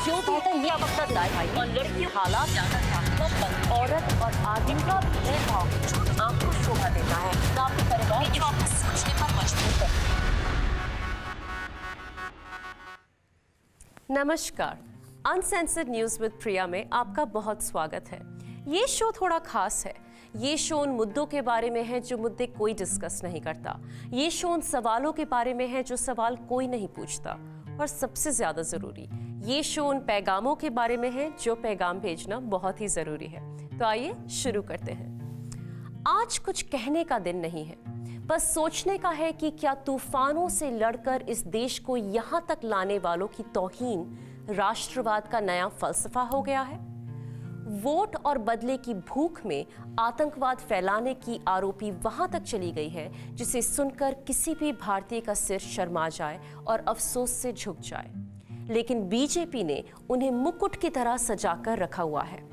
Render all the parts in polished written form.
जो भी है ये वक्त भाई और लड़की हालात औरत और आदमी का भेदभाव आपको शोभा देता है ना आपके परिवार जो आपको सोचने पर मजबूर है। नमस्कार, अनसेंसर्ड न्यूज़ विद प्रिया में आपका बहुत स्वागत है। ये शो थोड़ा खास है। ये शो उन मुद्दों के बारे में है जो मुद्दे कोई डिस्कस नहीं करता। ये शो उन सवालों के बारे में है जो सवाल कोई नहीं पूछता। और सबसे ज़्यादा ज़रूरी, ये शो उन पैगामों के बारे में है जो पैगाम भेजना बहुत ही ज़रूरी है। तो आइए शुरू करते हैं। आज कुछ कहने का दिन नहीं है, बस सोचने का है कि क्या तूफानों से लड़कर इस देश को यहाँ तक लाने वालों की तौहीन राष्ट्रवाद का नया फलसफा हो गया है। वोट और बदले की भूख में आतंकवाद फैलाने की आरोपी वहां तक चली गई है जिसे सुनकर किसी भी भारतीय का सिर शर्मा जाए और अफसोस से झुक जाए। लेकिन बीजेपी ने उन्हें मुकुट की तरह सजाकर रखा हुआ है।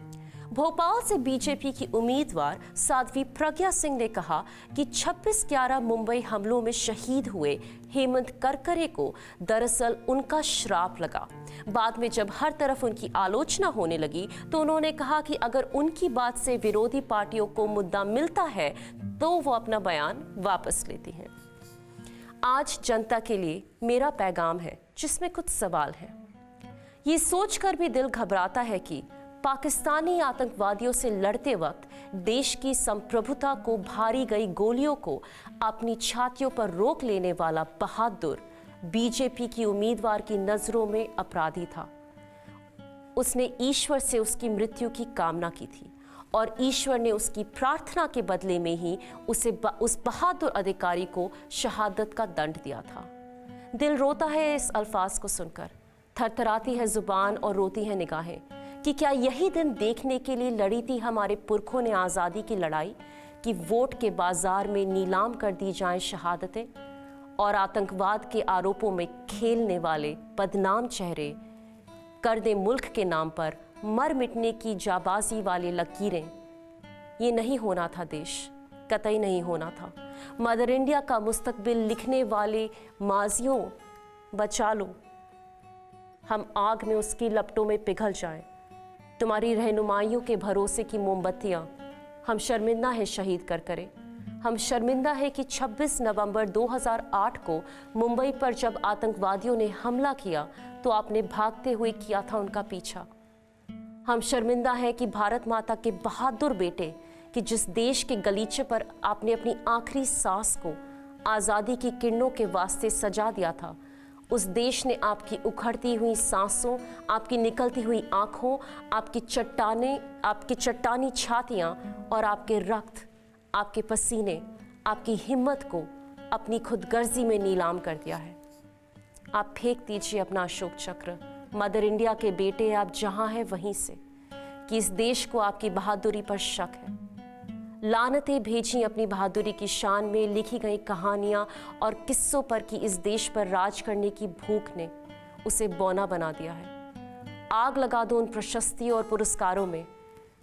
भोपाल से बीजेपी की उम्मीदवार साध्वी प्रज्ञा सिंह ने कहा कि 26/11 मुंबई हमलों में शहीद हुए हेमंत करकरे को दरअसल उनका श्राप लगा। बाद में जब हर तरफ उनकी आलोचना होने लगी तो उन्होंने कहा कि अगर उनकी बात से विरोधी पार्टियों को मुद्दा मिलता है तो वो अपना बयान वापस लेती हैं। आज जनता के लिए मेरा पैगाम है जिसमें कुछ सवाल हैं। ये सोचकर भी दिल घबराता है कि पाकिस्तानी आतंकवादियों से लड़ते वक्त देश की संप्रभुता को भारी गई गोलियों को अपनी छातियों पर रोक लेने वाला बहादुर बीजेपी की उम्मीदवार की नजरों में अपराधी था। उसने ईश्वर से उसकी मृत्यु की कामना की थी और ईश्वर ने उसकी प्रार्थना के बदले में ही उस बहादुर अधिकारी को शहादत का दंड दिया था। दिल रोता है इस अल्फाज को सुनकर, थरथराती है जुबान और रोती है निगाहें कि क्या यही दिन देखने के लिए लड़ी थी हमारे पुरखों ने आज़ादी की लड़ाई कि वोट के बाजार में नीलाम कर दी जाएं शहादतें और आतंकवाद के आरोपों में खेलने वाले बदनाम चेहरे कर दें मुल्क के नाम पर मर मिटने की जाबाजी वाले लकीरें। ये नहीं होना था देश, कतई नहीं होना था। मदर इंडिया का मुस्तकबिल लिखने वाले माजियों बचा लो, हम आग में उसकी लपटों में पिघल जाएं। तुम्हारी रहनुमाइयों के भरोसे की मोमबत्तियां हम शर्मिंदा है शहीद करकरे। हम शर्मिंदा है कि 26 नवंबर 2008 को मुंबई पर जब आतंकवादियों ने हमला किया तो आपने भागते हुए किया था उनका पीछा। हम शर्मिंदा है कि भारत माता के बहादुर बेटे कि जिस देश के गलीचे पर आपने अपनी आखिरी सांस को आज़ादी की किरणों के वास्ते सजा दिया था, उस देश ने आपकी उखड़ती हुई सांसों, आपकी निकलती हुई आंखों, आपकी चट्टानी छातियां और आपके रक्त, आपके पसीने, आपकी हिम्मत को अपनी खुदगर्जी में नीलाम कर दिया है। आप फेंक दीजिए अपना अशोक चक्र, मदर इंडिया के बेटे आप जहां हैं वहीं से, कि इस देश को आपकी बहादुरी पर शक है। लानतें भेजी अपनी बहादुरी की शान में लिखी गई कहानियां और किस्सों पर कि इस देश पर राज करने की भूख ने उसे बौना बना दिया है। आग लगा दो उन प्रशस्ति और पुरस्कारों में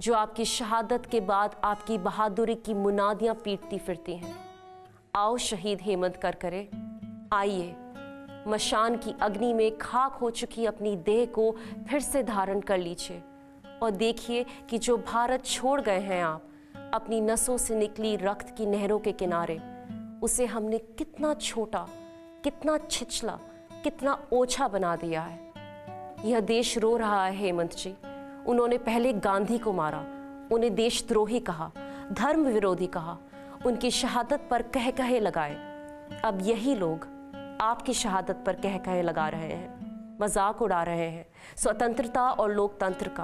जो आपकी शहादत के बाद आपकी बहादुरी की मुनादियां पीटती फिरती हैं। आओ शहीद हेमंत करकरे, आइए मशान की अग्नि में खाक हो चुकी अपनी देह को फिर से धारण कर लीजिए और देखिए कि जो भारत छोड़ गए हैं आप अपनी नसों से निकली रक्त की नहरों के किनारे, उसे हमने कितना छोटा, कितना छिछला, कितना ओछा बना दिया है। यह देश रो रहा है हेमंत जी। उन्होंने पहले गांधी को मारा, उन्हें देशद्रोही कहा, धर्म विरोधी कहा, उनकी शहादत पर कह कहे लगाए। अब यही लोग आपकी शहादत पर कह कहे लगा रहे हैं, मजाक उड़ा रहे हैं स्वतंत्रता और लोकतंत्र का।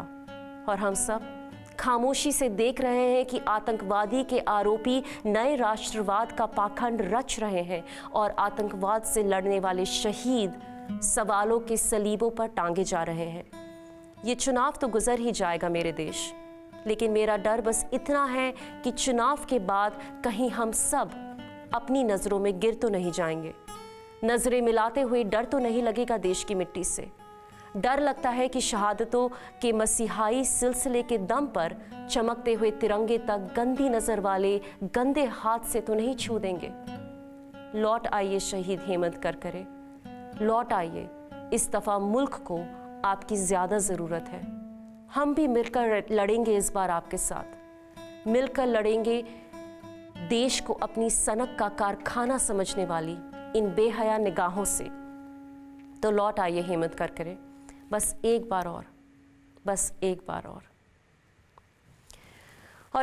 और हम सब खामोशी से देख रहे हैं कि आतंकवादी के आरोपी नए राष्ट्रवाद का पाखंड रच रहे हैं और आतंकवाद से लड़ने वाले शहीद सवालों के सलीबों पर टांगे जा रहे हैं। ये चुनाव तो गुजर ही जाएगा मेरे देश, लेकिन मेरा डर बस इतना है कि चुनाव के बाद कहीं हम सब अपनी नज़रों में गिर तो नहीं जाएंगे। नजरें मिलाते हुए डर तो नहीं लगेगा देश की मिट्टी से। डर लगता है कि शहादतों के मसीहाई सिलसिले के दम पर चमकते हुए तिरंगे तक गंदी नजर वाले गंदे हाथ से तो नहीं छू देंगे। लौट आइए शहीद हेमंत करकरे, लौट आइए। इस दफा मुल्क को आपकी ज़्यादा ज़रूरत है। हम भी मिलकर लड़ेंगे इस बार आपके साथ, मिलकर लड़ेंगे देश को अपनी सनक का कारखाना समझने वाली इन बेहया निगाहों से। तो लौट आइए हेमंत करकरे, बस एक बार और, बस एक बार और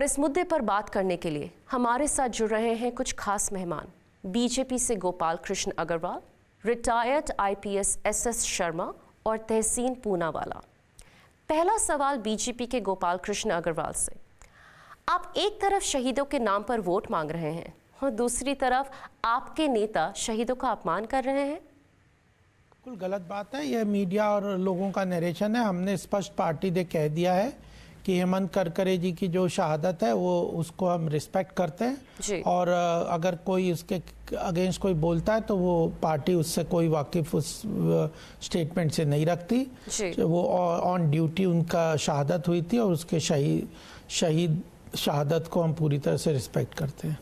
इस मुद्दे पर बात करने के लिए हमारे साथ जुड़ रहे हैं कुछ खास मेहमान। बीजेपी से Gopal Krishna Agrawal, retired IPS SS Sharma और तहसीन पूनावाला। पहला सवाल बीजेपी के गोपाल कृष्ण अग्रवाल से। आप एक तरफ शहीदों के नाम पर वोट मांग रहे हैं और दूसरी तरफ आपके नेता शहीदों का अपमान कर रहे हैं। बिल्कुल गलत बात है। यह मीडिया और लोगों का नरेशन है। हमने स्पष्ट पार्टी दे कह दिया है कि हेमंत करकरे जी की जो शहादत है वो उसको हम रिस्पेक्ट करते हैं और अगर कोई उसके अगेंस्ट कोई बोलता है तो वो पार्टी उससे कोई वाकिफ उस स्टेटमेंट से नहीं रखती। वो ऑन ड्यूटी उनका शहादत हुई थी और उसके शहीद शहादत को हम पूरी तरह से रिस्पेक्ट करते हैं।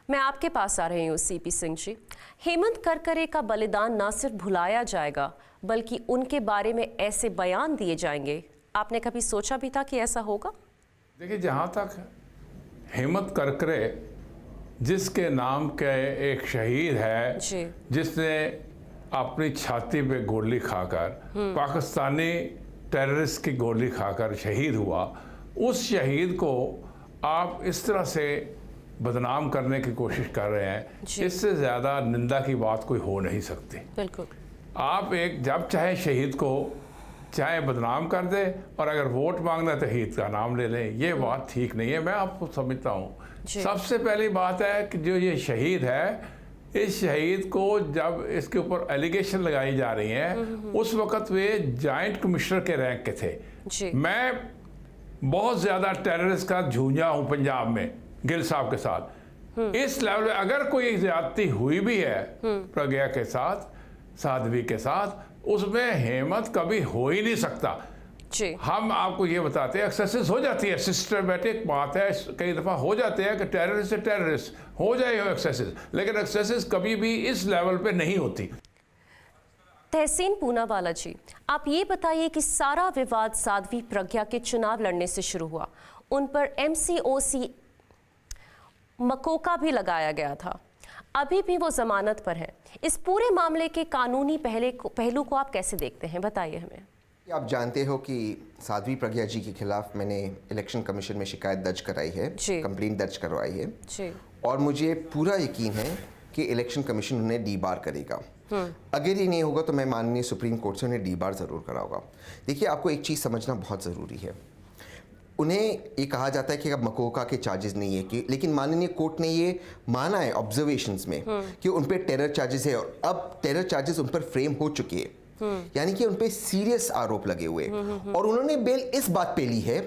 मैं आपके पास आ रही हूँ सीपी सिंह जी। हेमंत करकरे का बलिदान न सिर्फ भुलाया जाएगा बल्कि उनके बारे में ऐसे बयान दिए जाएंगे, आपने कभी सोचा भी था कि ऐसा होगा? देखिए, जहाँ तक हेमंत करकरे जिसके नाम के एक शहीद है जिसने अपनी छाती पे गोली खाकर पाकिस्तानी टेररिस्ट की गोली खाकर शहीद हुआ, उस शहीद को आप इस तरह से बदनाम करने की कोशिश कर रहे हैं, इससे ज़्यादा निंदा की बात कोई हो नहीं सकती। बिल्कुल। आप एक जब चाहे शहीद को चाहे बदनाम कर दे और अगर वोट मांगना है तो शहीद का नाम ले लें, ये बात ठीक नहीं है। मैं आपको समझता हूँ। सबसे पहली बात है कि जो ये शहीद है, इस शहीद को जब इसके ऊपर एलिगेशन लगाई जा रही हैं उस वक़्त वे जॉइंट कमिश्नर के रैंक के थे। मैं बहुत ज़्यादा टेररिस्ट का झूंझा हूँ पंजाब में गिल साहब के साथ। इस लेवल पे अगर कोई ज्यादती हुई भी है प्रज्ञा के साथ, साध्वी के साथ, उसमें हेमंत कभी हो ही नहीं सकता। हम आपको ये बताते हैं एक्सेसिस हो जाती है, सिस्टमेटिक बात है, कई दफ़ा हो जाते हैं कि टेररिस्ट से टेररिस्ट हो जाए एक्सेसिस, लेकिन एक्सेसिस कभी भी इस लेवल पे नहीं होती। तहसीन पूनावाला जी, आप ये बताइए कि सारा विवाद साध्वी प्रज्ञा के चुनाव लड़ने से शुरू हुआ, उन पर MCOC मकोका भी लगाया गया था, अभी भी वो जमानत पर है। इस पूरे मामले के कानूनी पहलू को आप कैसे देखते हैं, बताइए हमें। आप जानते हो कि साध्वी प्रज्ञा जी के खिलाफ मैंने इलेक्शन कमीशन में शिकायत दर्ज कराई है, कंप्लेंट दर्ज करवाई है और मुझे पूरा यकीन है कि इलेक्शन कमीशन उन्हें डीबार करेगा। अगर ये नहीं होगा तो मैं माननीय सुप्रीम कोर्ट से उन्हें डीबार ज़रूर कराऊंगा। देखिए, आपको एक चीज़ समझना बहुत ज़रूरी है। उन्हें ये कहा जाता है कि अब मकोका के चार्जेस नहीं है कि, लेकिन माननीय कोर्ट ने ये माना है ऑब्जर्वेशंस में कि उन पर टेरर चार्जेस है और अब टेरर चार्जेस उन पर फ्रेम हो चुके हैं, यानी कि उन पर सीरियस आरोप लगे हुए और उन्होंने बेल इस बात पे ली है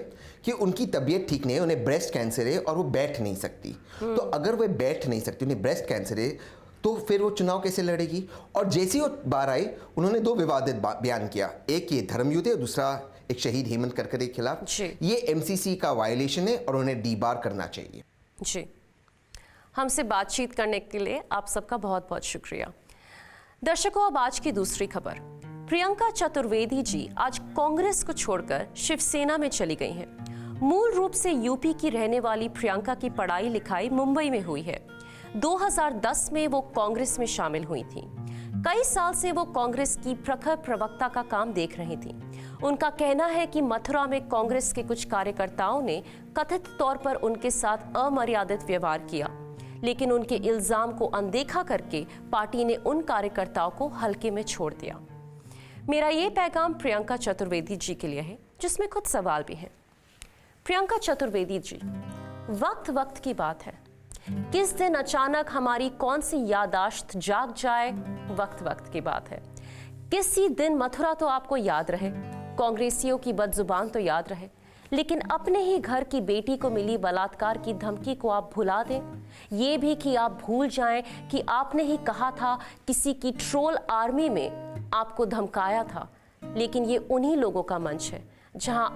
कि उनकी तबीयत ठीक नहीं है, उन्हें ब्रेस्ट कैंसर है और वो बैठ नहीं सकती। तो अगर वह बैठ नहीं सकती, उन्हें ब्रेस्ट कैंसर है, तो फिर वो चुनाव कैसे लड़ेगी? और जैसे ही वो बाहर आई, उन्होंने दो विवादित बयान किया, एक ये धर्मयुद्ध है और दूसरा एक शहीद हेमंत करकरे के खिलाफ। ये MCC का वायलेशन है और उन्हें डीबार करना चाहिए। जी, हमसे बातचीत करने के लिए आप सबका बहुत बहुत शुक्रिया। दर्शकों, अब आज की दूसरी खबर। प्रियंका चतुर्वेदी जी आज कांग्रेस को छोड़कर शिवसेना में चली गई हैं। मूल रूप से यूपी की रहने वाली प्रियंका की पढ़ाई लिखाई मुंबई में हुई है। 2010 में वो कांग्रेस में शामिल हुई थी। कई साल से वो कांग्रेस की प्रखर प्रवक्ता का काम देख रही थी। उनका कहना है कि मथुरा में कांग्रेस के कुछ कार्यकर्ताओं ने कथित तौर पर उनके साथ अमर्यादित व्यवहार किया, लेकिन उनके इल्जाम को अनदेखा करके पार्टी ने उन कार्यकर्ताओं को हल्के में छोड़ दिया। मेरा ये पैगाम प्रियंका चतुर्वेदी जी के लिए है, जिसमें कुछ सवाल भी हैं। प्रियंका चतुर्वेदी जी, वक्त वक्त की बात है, किस दिन अचानक हमारी कौन सी याददाश्त जाग जाए, वक्त वक्त की बात है। किसी दिन मथुरा तो आपको याद रहे, कांग्रेसियों की बदजुबान तो याद रहे, लेकिन अपने ही घर की बेटी को मिली बलात्कार की धमकी को आप भुला दें। ये भी कि आप भूल जाएं कि आपने ही कहा था किसी की ट्रोल आर्मी में आपको धमकाया था, लेकिन ये उन्हीं लोगों का मंच है जहां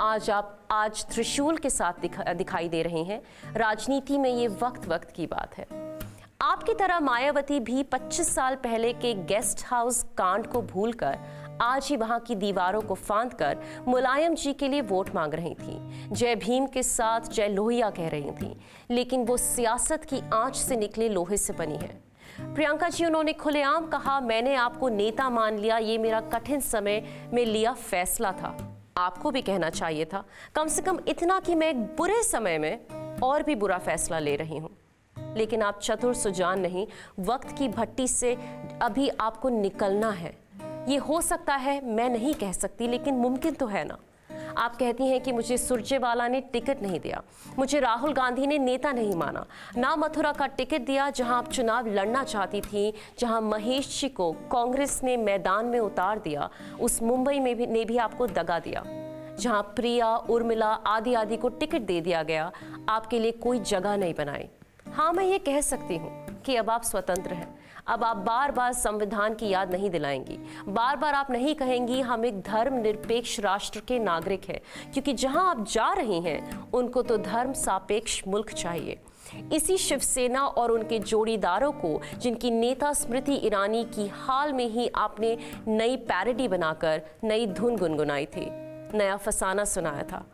आज त्रिशूल के साथ दिखाई दे रही हैं। राजनीति में ये वक्त वक्त की बात है। आपकी तरह मायावती भी 25 साल पहले के गेस्ट हाउस कांड को भूलकर आज ही वहां की दीवारों को फांदकर मुलायम जी के लिए वोट मांग रही थी, जय भीम के साथ जय लोहिया कह रही थी, लेकिन वो सियासत की आंच से निकले लोहे से बनी है। प्रियंका जी, उन्होंने खुलेआम कहा, मैंने आपको नेता मान लिया, ये मेरा कठिन समय में लिया फैसला था। आपको भी कहना चाहिए था कम से कम इतना कि मैं एक बुरे समय में और भी बुरा फैसला ले रही हूं। लेकिन आप चतुर सुजान नहीं, वक्त की भट्टी से अभी आपको निकलना है। ये हो सकता है, मैं नहीं कह सकती, लेकिन मुमकिन तो है ना। आप कहती हैं कि मुझे सुरजेवाला ने टिकट नहीं दिया, मुझे राहुल गांधी ने नेता नहीं माना, ना मथुरा का टिकट दिया जहां आप चुनाव लड़ना चाहती थी, जहां महेश जी को कांग्रेस ने मैदान में उतार दिया, उस मुंबई में भी ने भी आपको दगा दिया, जहां प्रिया, उर्मिला आदि आदि को टिकट दे दिया गया, आपके लिए कोई जगह नहीं बनाई। हाँ, मैं ये कह सकती हूँ कि अब आप स्वतंत्र हैं। अब आप बार बार संविधान की याद नहीं दिलाएंगी, बार बार आप नहीं कहेंगी हम एक धर्मनिरपेक्ष राष्ट्र के नागरिक हैं, क्योंकि जहां आप जा रही हैं उनको तो धर्म सापेक्ष मुल्क चाहिए। इसी शिवसेना और उनके जोड़ीदारों को, जिनकी नेता स्मृति ईरानी की हाल में ही आपने नई पैरोडी बनाकर नई धुन गुनगुनाई थी, नया फसाना सुनाया था,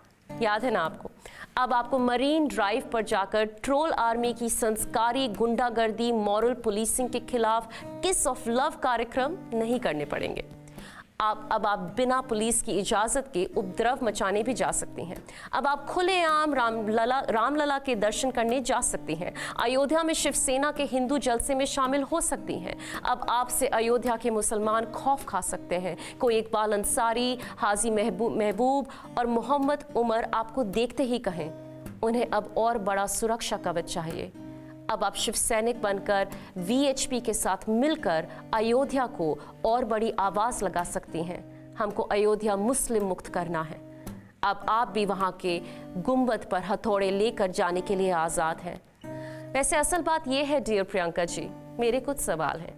याद है ना आपको। अब आपको मरीन ड्राइव पर जाकर ट्रोल आर्मी की संस्कारी गुंडागर्दी, मॉरल पुलिसिंग के खिलाफ किस ऑफ लव कार्यक्रम नहीं करने पड़ेंगे। अब आप बिना पुलिस की इजाज़त के उपद्रव मचाने भी जा सकती हैं। अब आप खुलेआम रामलला के दर्शन करने जा सकती हैं। अयोध्या में शिवसेना के हिंदू जलसे में शामिल हो सकती हैं। अब आपसे अयोध्या के मुसलमान खौफ खा सकते हैं। कोई इकबाल अंसारी, हाजी महबूब और मोहम्मद उमर आपको देखते ही कहें, उन्हें अब और बड़ा सुरक्षा कवच चाहिए। अब आप शिव सैनिक बनकर वीएचपी के साथ मिलकर अयोध्या को और बड़ी आवाज लगा सकती हैं। हमको अयोध्या मुस्लिम मुक्त करना है। अब आप भी वहां के गुंबद पर हथौड़े लेकर जाने के लिए आजाद हैं। वैसे असल बात यह है डियर प्रियंका जी, मेरे कुछ सवाल हैं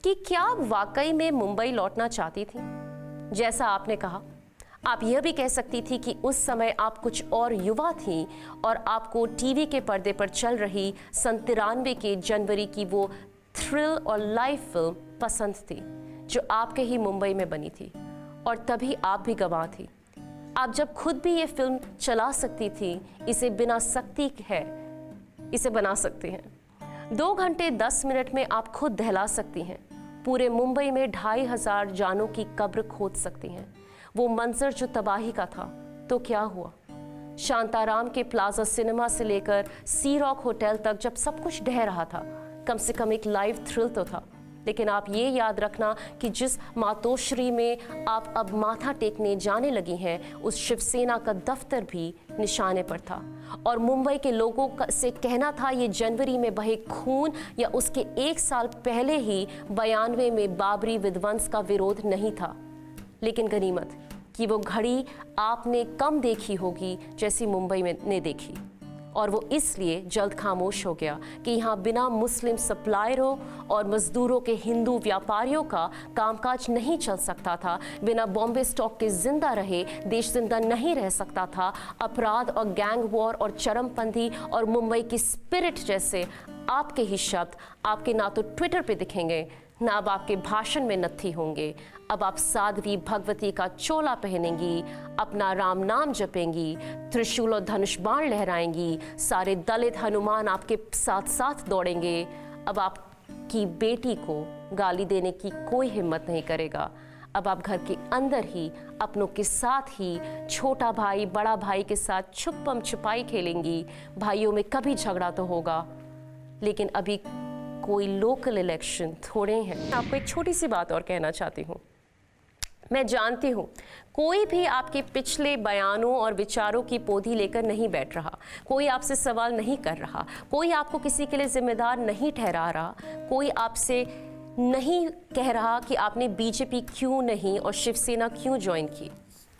कि क्या आप वाकई में मुंबई लौटना चाहती थी? जैसा आपने कहा, आप यह भी कह सकती थी कि उस समय आप कुछ और युवा थी और आपको टीवी के पर्दे पर चल रही 93 के जनवरी की वो थ्रिल और लाइव फिल्म पसंद थी, जो आपके ही मुंबई में बनी थी, और तभी आप भी गवाह थी। आप जब खुद भी ये फिल्म चला सकती थी, इसे बिना सख्ती है इसे बना सकती हैं। 2 घंटे 10 मिनट में आप खुद दहला सकती हैं। पूरे मुंबई में 2500 जानों की कब्र खोद सकती हैं। वो मंजर जो तबाही का था, तो क्या हुआ? शांताराम के प्लाजा सिनेमा से लेकर सी रॉक होटल तक जब सब कुछ ढह रहा था, कम से कम एक लाइव थ्रिल तो था। लेकिन आप ये याद रखना कि जिस मातोश्री में आप अब माथा टेकने जाने लगी हैं, उस शिवसेना का दफ्तर भी निशाने पर था। और मुंबई के लोगों से कहना था ये जनवरी में बहे खून या उसके 1 साल पहले ही 92 में बाबरी विध्वंस का विरोध नहीं था। लेकिन गनीमत कि वो घड़ी आपने कम देखी होगी जैसी मुंबई में ने देखी, और वो इसलिए जल्द खामोश हो गया कि यहाँ बिना मुस्लिम सप्लायरों और मजदूरों के हिंदू व्यापारियों का कामकाज नहीं चल सकता था। बिना बॉम्बे स्टॉक के जिंदा रहे देश जिंदा नहीं रह सकता था। अपराध और गैंग वॉर और चरमपंथी और मुंबई की स्पिरिट जैसे आपके ही शब्द आपके ना तो ट्विटर पे दिखेंगे, ना अब आपके भाषण में नत्थी होंगे। अब आप साध्वी भगवती का चोला पहनेंगी, अपना राम नाम जपेंगी, त्रिशूल और धनुष बाण लहराएंगी, सारे दलित हनुमान आपके साथ साथ दौड़ेंगे। अब आपकी बेटी को गाली देने की कोई हिम्मत नहीं करेगा। अब आप घर के अंदर ही अपनों के साथ ही छोटा भाई बड़ा भाई के साथ छुपम छुपाई खेलेंगी। भाइयों में कभी झगड़ा तो होगा, लेकिन अभी कोई लोकल इलेक्शन थोड़े हैं। आपको एक छोटी सी बात और कहना चाहती हूँ। मैं जानती हूँ कोई भी आपके पिछले बयानों और विचारों की पोधी लेकर नहीं बैठ रहा, कोई आपसे सवाल नहीं कर रहा, कोई आपको किसी के लिए जिम्मेदार नहीं ठहरा रहा, कोई आपसे नहीं कह रहा कि आपने बीजेपी क्यों नहीं और शिवसेना क्यों ज्वाइन की।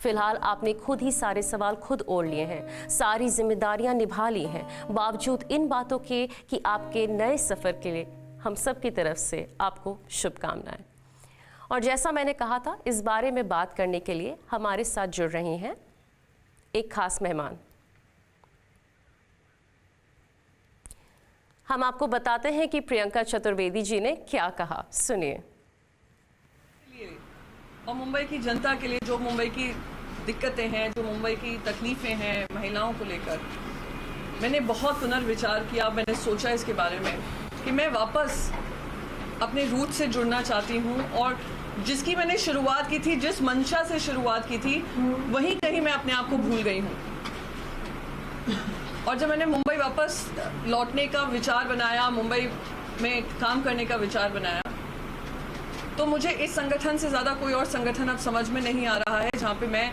फिलहाल आपने खुद ही सारे सवाल खुद ओढ़ लिए हैं, सारी जिम्मेदारियां निभा ली हैं। बावजूद इन बातों के कि आपके नए सफ़र के लिए हम सब की तरफ से आपको शुभकामनाएं। और जैसा मैंने कहा था, इस बारे में बात करने के लिए हमारे साथ जुड़ रही हैं एक खास मेहमान। हम आपको बताते हैं कि प्रियंका चतुर्वेदी जी ने क्या कहा, सुनिए। और मुंबई की जनता के लिए जो मुंबई की दिक्कतें हैं, जो मुंबई की तकलीफ़ें हैं महिलाओं को लेकर, मैंने बहुत पुनर्विचार किया। मैंने सोचा इसके बारे में कि मैं वापस अपने रूट से जुड़ना चाहती हूँ और जिसकी मैंने शुरुआत की थी, जिस मंशा से शुरुआत की थी, वहीं कहीं मैं अपने आप को भूल गई हूँ। और जब मैंने मुंबई वापस लौटने का विचार बनाया, मुंबई में काम करने का विचार बनाया, तो मुझे इस संगठन से ज़्यादा कोई और संगठन अब समझ में नहीं आ रहा है जहाँ पे मैं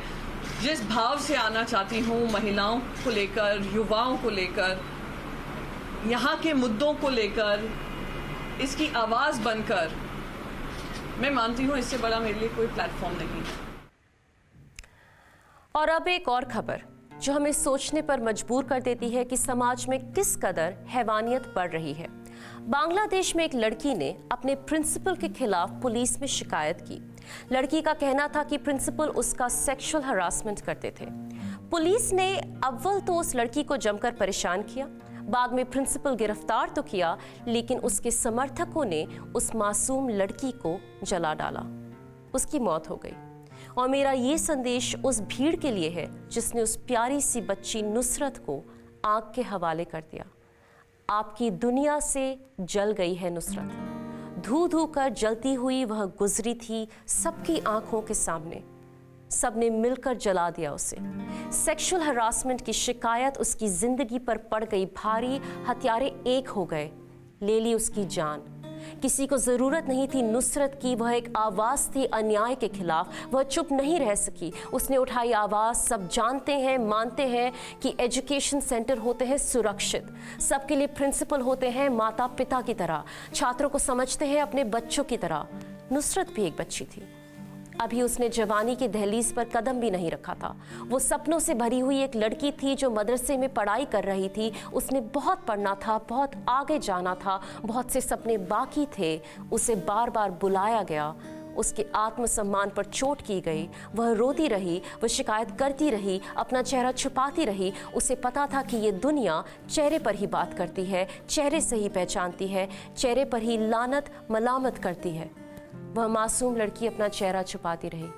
जिस भाव से आना चाहती हूँ, महिलाओं को लेकर, युवाओं को लेकर, यहाँ के मुद्दों को लेकर, इसकी आवाज़ बनकर, मैं मानती हूँ इससे बड़ा मेरे लिए कोई प्लेटफॉर्म नहीं है। और अब एक और खबर जो हमें सोचने पर मजबूर कर देती है कि समाज में किस कदर हैवानियत बढ़ रही है। बांग्लादेश में एक लड़की ने अपने प्रिंसिपल के खिलाफ पुलिस में शिकायत की। लड़की का कहना था कि प्रिंसिपल उसका सेक्सुअल हरासमेंट करते थे। पुलिस ने अव्वल तो उस लड़की को जमकर परेशान किया, बाद में प्रिंसिपल गिरफ्तार तो किया, लेकिन उसके समर्थकों ने उस मासूम लड़की को जला डाला। उसकी मौत हो गई। और मेरा ये संदेश उस भीड़ के लिए है जिसने उस प्यारी सी बच्ची नुसरत को आग के हवाले कर दिया। आपकी दुनिया से जल गई है नुसरत। धू धू कर जलती हुई वह गुजरी थी सबकी आंखों के सामने। सबने मिलकर जला दिया उसे। सेक्सुअल हरासमेंट की शिकायत उसकी जिंदगी पर पड़ गई भारी। हत्यारे एक हो गए, ले ली उसकी जान। किसी को जरूरत नहीं थी नुसरत की, वह एक आवाज थी अन्याय के खिलाफ। वह चुप नहीं रह सकी, उसने उठाई आवाज। सब जानते हैं, मानते हैं कि एजुकेशन सेंटर होते हैं सुरक्षित, सबके लिए प्रिंसिपल होते हैं माता पिता की तरह, छात्रों को समझते हैं अपने बच्चों की तरह। नुसरत भी एक बच्ची थी। अभी उसने जवानी के दहलीज पर कदम भी नहीं रखा था। वो सपनों से भरी हुई एक लड़की थी जो मदरसे में पढ़ाई कर रही थी। उसने बहुत पढ़ना था, बहुत आगे जाना था, बहुत से सपने बाकी थे। उसे बार बार बुलाया गया, उसके आत्मसम्मान पर चोट की गई। वह रोती रही, वह शिकायत करती रही, अपना चेहरा छुपाती रही। उसे पता था कि ये दुनिया चेहरे पर ही बात करती है, चेहरे से ही पहचानती है, चेहरे पर ही लानत मलामत करती है। वह मासूम लड़की अपना चेहरा छुपाती रही।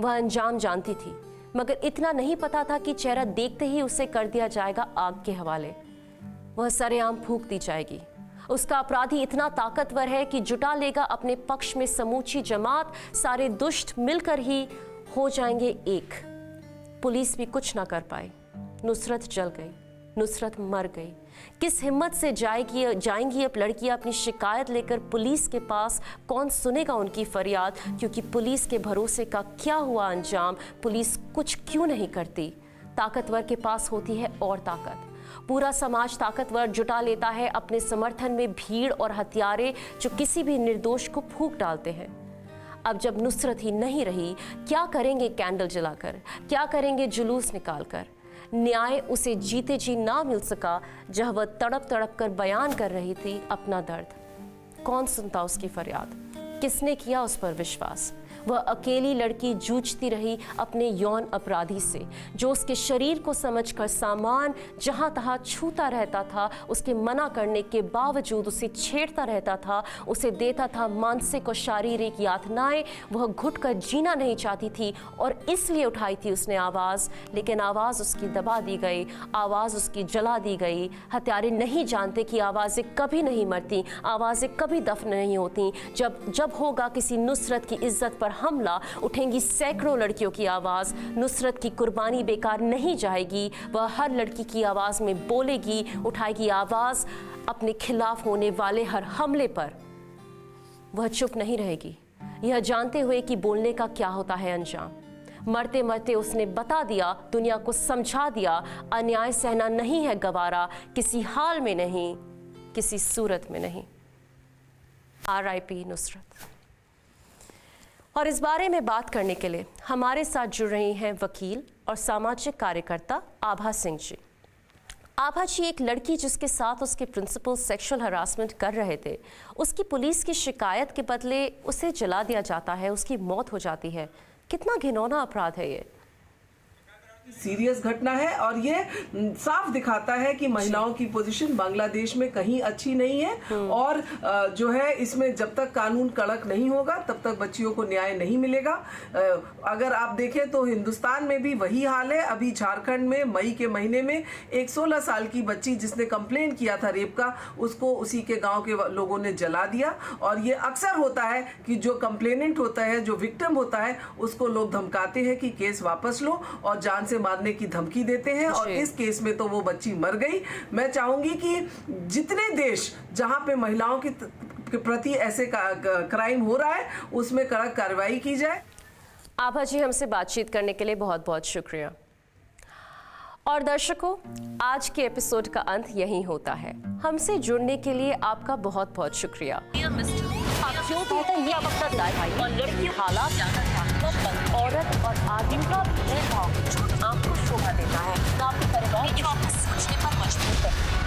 वह अंजाम जानती थी, मगर इतना नहीं पता था कि चेहरा देखते ही उसे कर दिया जाएगा आग के हवाले। वह सरेआम फूंक दी जाएगी। उसका अपराधी इतना ताकतवर है कि जुटा लेगा अपने पक्ष में समूची जमात। सारे दुष्ट मिलकर ही हो जाएंगे एक। पुलिस भी कुछ ना कर पाई। नुसरत जल गई, नुसरत मर गई। किस हिम्मत से जाएंगी अब लड़कियां अपनी शिकायत लेकर पुलिस के पास? कौन सुनेगा उनकी फरियाद? क्योंकि पुलिस के भरोसे का क्या हुआ अंजाम? पुलिस कुछ क्यों नहीं करती? ताकतवर के पास होती है और ताकत। पूरा समाज ताकतवर जुटा लेता है अपने समर्थन में भीड़ और हथियारे जो किसी भी निर्दोष को फूंक डालते हैं। अब जब नुसरत ही नहीं रही, क्या करेंगे कैंडल जलाकर? क्या करेंगे जुलूस निकालकर? न्याय उसे जीते जी ना मिल सका जब वह तड़प तड़प कर बयान कर रही थी अपना दर्द। कौन सुनता उसकी फरियाद? किसने किया उस पर विश्वास? वह अकेली लड़की जूझती रही अपने यौन अपराधी से, जो उसके शरीर को समझकर सामान जहां तहां छूता रहता था, उसके मना करने के बावजूद उसे छेड़ता रहता था, उसे देता था मानसिक और शारीरिक यातनाएं। वह घुट कर जीना नहीं चाहती थी और इसलिए उठाई थी उसने आवाज़, लेकिन आवाज़ उसकी दबा दी गई, आवाज़ उसकी जला दी गई। हत्यारे नहीं जानते कि आवाज़ें कभी नहीं मरती, आवाज़ें कभी दफन नहीं होती। जब होगा किसी नुसरत की इज्जत पर हमला, उठेंगी सैकड़ों लड़कियों की आवाज। नुसरत की कुर्बानी बेकार नहीं जाएगी। वह हर लड़की की आवाज में बोलेगी, उठाएगी आवाज अपने खिलाफ होने वाले हर हमले पर। वह चुप नहीं रहेगी, यह जानते हुए कि बोलने का क्या होता है अंजाम। मरते मरते उसने बता दिया, दुनिया को समझा दिया, अन्याय सहना नहीं है गवारा, किसी हाल में नहीं, किसी सूरत में नहीं। RIP नुसरत। और इस बारे में बात करने के लिए हमारे साथ जुड़ रही हैं वकील और सामाजिक कार्यकर्ता आभा सिंह जी। आभा जी, एक लड़की जिसके साथ उसके प्रिंसिपल सेक्सुअल हरासमेंट कर रहे थे, उसकी पुलिस की शिकायत के बदले उसे जला दिया जाता है, उसकी मौत हो जाती है। कितना घिनौना अपराध है ये। सीरियस घटना है और ये साफ दिखाता है कि महिलाओं की पोजीशन बांग्लादेश में कहीं अच्छी नहीं है और जो है इसमें जब तक कानून कड़क नहीं होगा तब तक बच्चियों को न्याय नहीं मिलेगा। अगर आप देखें तो हिंदुस्तान में भी वही हाल है। अभी झारखंड में मई के महीने में एक 16 साल की बच्ची जिसने कंप्लेन किया था रेप का, उसको उसी के गांव के लोगों ने जला दिया। और ये अक्सर होता है कि जो कंप्लेनेंट होता है, जो विक्टिम होता है, उसको लोग धमकाते हैं कि केस वापस लो और जान से मारने की धमकी देते हैं और इस केस में तो वो बच्ची मर गई। मैं चाहूंगी कि जितने देश जहां पे महिलाओं के प्रति ऐसे क्राइम हो रहा है उसमें कड़क कार्रवाई की जाए। आभा जी, हमसे बातचीत करने के लिए बहुत बहुत शुक्रिया। और दर्शकों, आज के एपिसोड का अंत यहीं होता है। हमसे जुड़ने के लिए आपका बहुत बहुत शुक्रिया। जो कहते हैं ये अब अपना दायित्व और लड़की हालात जाना चाहता औरत और आदमी का भेदभाव जो आपको शोभा देता है, ना आपके परिवार की सोचने पर मजबूर है।